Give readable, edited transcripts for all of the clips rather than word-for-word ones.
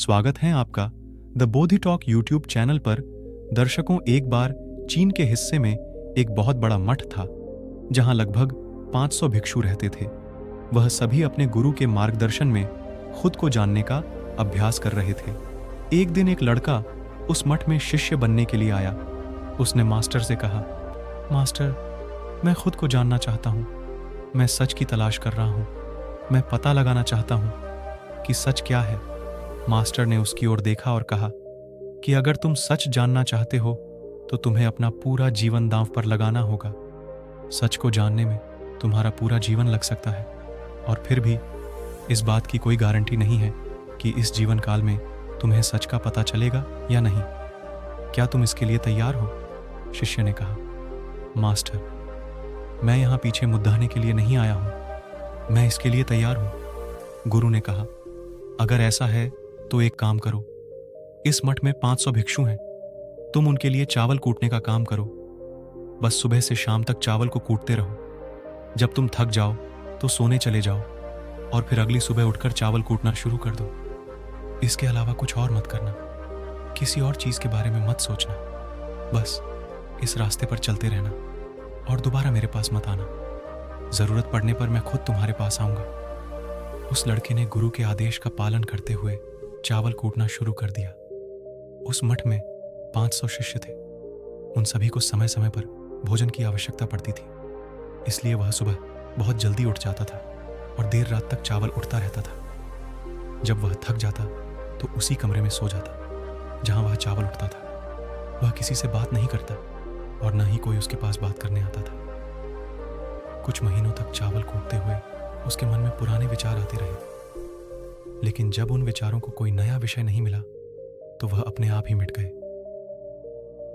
स्वागत है आपका the Bodhi talk YouTube channel पर। दर्शकों, एक बार चीन के हिस्से में एक बहुत बड़ा मठ था जहां लगभग 500 भिक्षु रहते थे। वह सभी अपने गुरु के मार्गदर्शन में खुद को जानने का अभ्यास कर रहे थे। एक दिन एक लड़का उस मठ में शिष्य बनने के लिए आया। उसने मास्टर से कहा, मास्टर, मैं खुद को जानना चाहता हूँ। मैं सच की तलाश कर रहा हूँ। मैं पता लगाना चाहता हूँ कि सच क्या है। मास्टर ने उसकी ओर देखा और कहा कि अगर तुम सच जानना चाहते हो तो तुम्हें अपना पूरा जीवन दांव पर लगाना होगा। सच को जानने में तुम्हारा पूरा जीवन लग सकता है, और फिर भी इस बात की कोई गारंटी नहीं है कि इस जीवन काल में तुम्हें सच का पता चलेगा या नहीं। क्या तुम इसके लिए तैयार हो? शिष्य ने कहा, मास्टर, मैं यहाँ पीछे मुद्दाने के लिए नहीं आया हूँ। मैं इसके लिए तैयार हूँ। गुरु ने कहा, अगर ऐसा है तो एक काम करो। इस मठ में 500 भिक्षु हैं। तुम उनके लिए चावल कूटने का काम करो। बस सुबह से शाम तक चावल को कूटते रहो। जब तुम थक जाओ तो सोने चले जाओ और फिर अगली सुबह उठकर चावल कूटना शुरू कर दो। इसके अलावा कुछ और मत करना। किसी और चीज के बारे में मत सोचना। बस इस रास्ते पर चलते रहना और दोबारा मेरे पास मत आना। जरूरत पड़ने पर मैं खुद तुम्हारे पास आऊंगा। उस लड़के ने गुरु के आदेश का पालन करते हुए चावल कूटना शुरू कर दिया। उस मठ में 500 शिष्य थे। उन सभी को समय समय पर भोजन की आवश्यकता पड़ती थी, इसलिए वह सुबह बहुत जल्दी उठ जाता था और देर रात तक चावल उठता रहता था। जब वह थक जाता तो उसी कमरे में सो जाता जहां वह चावल उठता था। वह किसी से बात नहीं करता और न ही कोई उसके पास बात करने आता था। कुछ महीनों तक चावल कूटते हुए उसके मन में पुराने विचार आते रहे, लेकिन जब उन विचारों को कोई नया विषय नहीं मिला तो वह अपने आप ही मिट गए।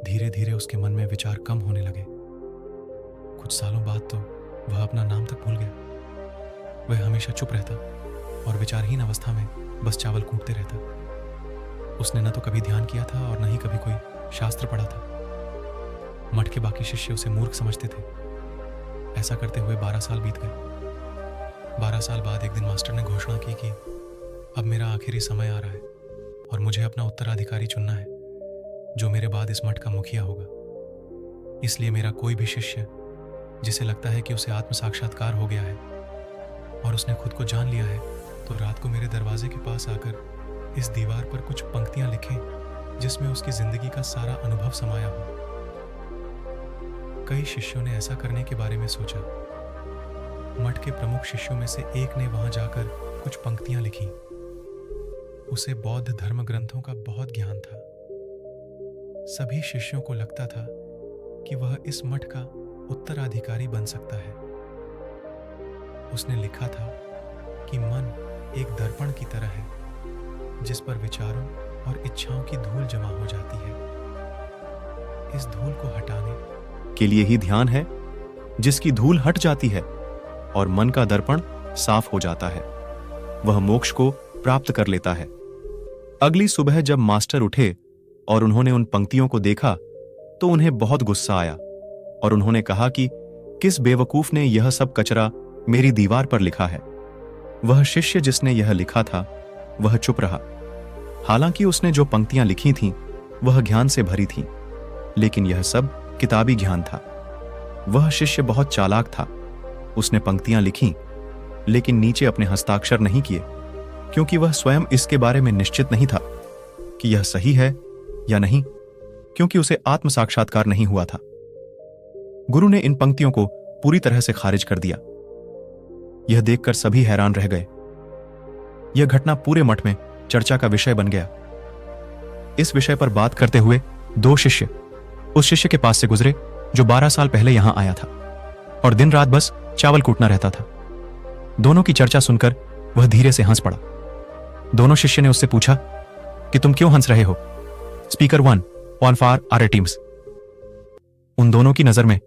धीरे धीरे उसके मन में विचार कम होने लगे। कुछ सालों बाद तो वह अपना नाम तक भूल गया। वह हमेशा चुप रहता और विचारहीन अवस्था में बस चावल कूटते रहता। उसने न तो कभी ध्यान किया था और न ही कभी कोई शास्त्र पढ़ा था। मठ के बाकी शिष्य उसे मूर्ख समझते थे। ऐसा करते हुए 12 साल बीत गए। 12 साल बाद एक दिन मास्टर ने घोषणा की कि अब मेरा आखिरी समय आ रहा है और मुझे अपना उत्तराधिकारी चुनना है जो मेरे बाद इस मठ का मुखिया होगा। इसलिए मेरा कोई भी शिष्य जिसे लगता है कि उसे आत्म साक्षात्कार हो गया है और उसने खुद को जान लिया है, तो रात को मेरे दरवाजे के पास आकर इस दीवार पर कुछ पंक्तियां लिखें जिसमें उसकी जिंदगी का सारा अनुभव समाया हो। कई शिष्यों ने ऐसा करने के बारे में सोचा। मठ के प्रमुख शिष्यों में से एक ने वहां जाकर कुछ पंक्तियां लिखी। उसे बौद्ध धर्म ग्रंथों का बहुत ज्ञान था। सभी शिष्यों को लगता था कि वह इस मठ का उत्तराधिकारी बन सकता है। उसने लिखा था कि मन एक दर्पण की तरह है जिस पर विचारों और इच्छाओं की धूल जमा हो जाती है। इस धूल को हटाने के लिए ही ध्यान है, जिसकी धूल हट जाती है और मन का दर्पण साफ हो जाता है। वह मोक्ष को प्राप्त कर लेता है। अगली सुबह जब मास्टर उठे और उन्होंने उन पंक्तियों को देखा तो उन्हें बहुत गुस्सा आया और उन्होंने कहा कि किस बेवकूफ ने यह सब कचरा मेरी दीवार पर लिखा है। वह शिष्य जिसने यह लिखा था वह चुप रहा। हालांकि उसने जो पंक्तियां लिखी थीं वह ज्ञान से भरी थीं, लेकिन यह सब किताबी ज्ञान था। वह शिष्य बहुत चालाक था। उसने पंक्तियां लिखी लेकिन नीचे अपने हस्ताक्षर नहीं किए, क्योंकि वह स्वयं इसके बारे में निश्चित नहीं था कि यह सही है या नहीं, क्योंकि उसे आत्म साक्षात्कार नहीं हुआ था। गुरु ने इन पंक्तियों को पूरी तरह से खारिज कर दिया। यह देखकर सभी हैरान रह गए। यह घटना पूरे मठ में चर्चा का विषय बन गया। इस विषय पर बात करते हुए 2 शिष्य उस शिष्य के पास से गुजरे जो 12 साल पहले यहां आया था और दिन रात बस चावल कूटना रहता था। दोनों की चर्चा सुनकर वह धीरे से हंस पड़ा। दोनों शिष्य ने उससे पूछा कि तुम क्यों हंस रहे हो? Speaker 1 on for our teams. उन दोनों की नजर में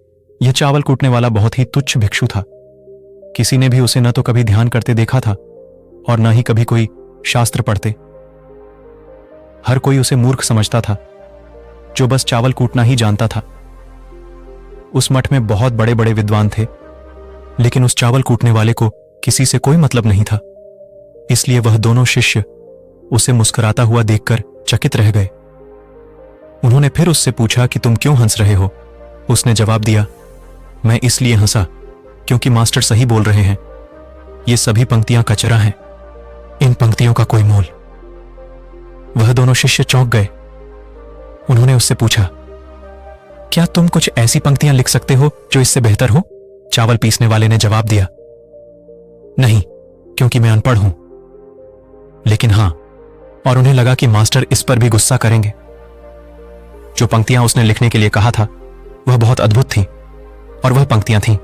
यह चावल कूटने वाला बहुत ही तुच्छ भिक्षु था। किसी ने भी उसे न तो कभी ध्यान करते देखा था और न ही कभी कोई शास्त्र पढ़ते। हर कोई उसे मूर्ख समझता था जो बस चावल कूटना ही जानता था। उस मठ में बहुत बड़े बड़े विद्वान थे, लेकिन उस चावल कूटने वाले को किसी से कोई मतलब नहीं था। इसलिए वह दोनों शिष्य उसे मुस्कुराता हुआ देखकर चकित रह गए। उन्होंने फिर उससे पूछा कि तुम क्यों हंस रहे हो? उसने जवाब दिया, मैं इसलिए हंसा क्योंकि मास्टर सही बोल रहे हैं। ये सभी पंक्तियां कचरा हैं, इन पंक्तियों का कोई मोल। वह दोनों शिष्य चौंक गए। उन्होंने उससे पूछा, क्या तुम कुछ ऐसी पंक्तियां लिख सकते हो जो इससे बेहतर हो? चावल पीसने वाले ने जवाब दिया, नहीं, क्योंकि मैं अनपढ़ हूं। लेकिन हां, और उन्हें लगा कि मास्टर इस पर भी गुस्सा करेंगे। जो पंक्तियां उसने लिखने के लिए कहा था वह बहुत अद्भुत थी, और वह पंक्तियां थीं,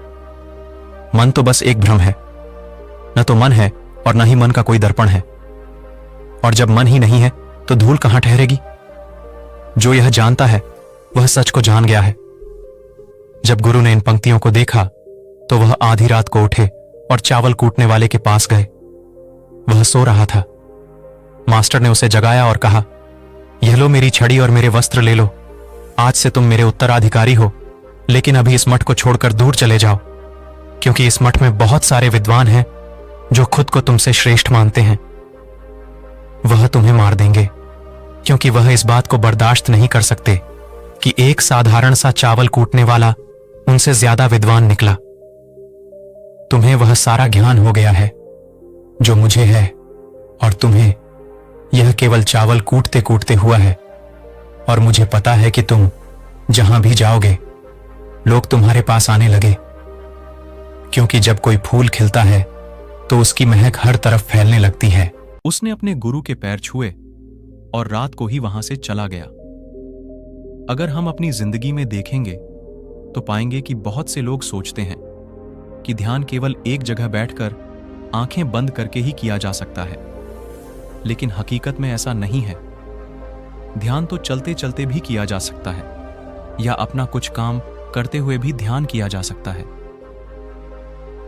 मन तो बस एक भ्रम है, न तो मन है और न ही मन का कोई दर्पण है। और जब मन ही नहीं है तो धूल कहां ठहरेगी? जो यह जानता है वह सच को जान गया है। जब गुरु ने इन पंक्तियों को देखा तो वह आधी रात को उठे और चावल कूटने वाले के पास गए। वह सो रहा था। मास्टर ने उसे जगाया और कहा, यह लो मेरी छड़ी और मेरे वस्त्र ले लो। आज से तुम मेरे उत्तराधिकारी हो, लेकिन अभी इस मठ को छोड़कर दूर चले जाओ, क्योंकि इस मठ में बहुत सारे विद्वान हैं जो खुद को तुमसे श्रेष्ठ मानते हैं। वह तुम्हें मार देंगे, क्योंकि वह इस बात को बर्दाश्त नहीं कर सकते कि एक साधारण सा चावल कूटने वाला उनसे ज्यादा विद्वान निकला। तुम्हें वह सारा ज्ञान हो गया है जो मुझे है, और तुम्हें यह केवल चावल कूटते कूटते हुआ है। और मुझे पता है कि तुम जहां भी जाओगे लोग तुम्हारे पास आने लगे, क्योंकि जब कोई फूल खिलता है तो उसकी महक हर तरफ फैलने लगती है। उसने अपने गुरु के पैर छुए और रात को ही वहां से चला गया। अगर हम अपनी जिंदगी में देखेंगे तो पाएंगे कि बहुत से लोग सोचते हैं कि ध्यान केवल एक जगह बैठकर आंखें बंद करके ही किया जा सकता है, लेकिन हकीकत में ऐसा नहीं है। ध्यान तो चलते चलते भी किया जा सकता है, या अपना कुछ काम करते हुए भी ध्यान किया जा सकता है।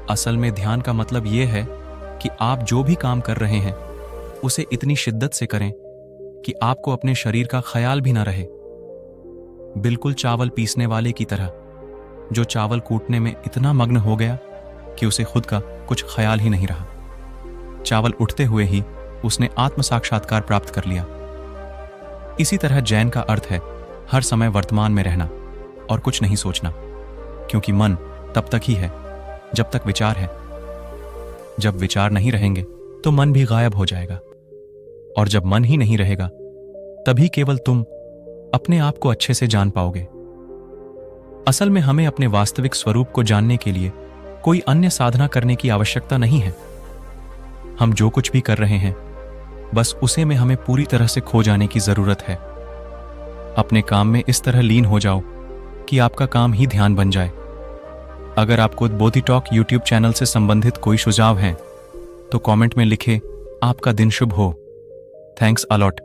असल में ध्यान का मतलब यह है कि आप जो भी काम कर रहे हैं उसे इतनी शिद्दत से करें कि आपको अपने शरीर का ख्याल भी ना रहे। बिल्कुल चावल पीसने वाले की तरह, जो चावल कूटने में इतना मग्न हो गया कि उसे खुद का कुछ ख्याल ही नहीं रहा। चावल उठते हुए ही उसने आत्म साक्षात्कार प्राप्त कर लिया। इसी तरह जैन का अर्थ है हर समय वर्तमान में रहना और कुछ नहीं सोचना, क्योंकि मन तब तक ही है जब तक विचार है। जब विचार नहीं रहेंगे तो मन भी गायब हो जाएगा, और जब मन ही नहीं रहेगा तभी केवल तुम अपने आप को अच्छे से जान पाओगे। असल में हमें अपने वास्तविक स्वरूप को जानने के लिए कोई अन्य साधना करने की आवश्यकता नहीं है। हम जो कुछ भी कर रहे हैं बस उसे में हमें पूरी तरह से खो जाने की जरूरत है। अपने काम में इस तरह लीन हो जाओ कि आपका काम ही ध्यान बन जाए। अगर आपको बोधि टॉक यूट्यूब चैनल से संबंधित कोई सुझाव हैं तो कमेंट में लिखे। आपका दिन शुभ हो। Thanks a lot.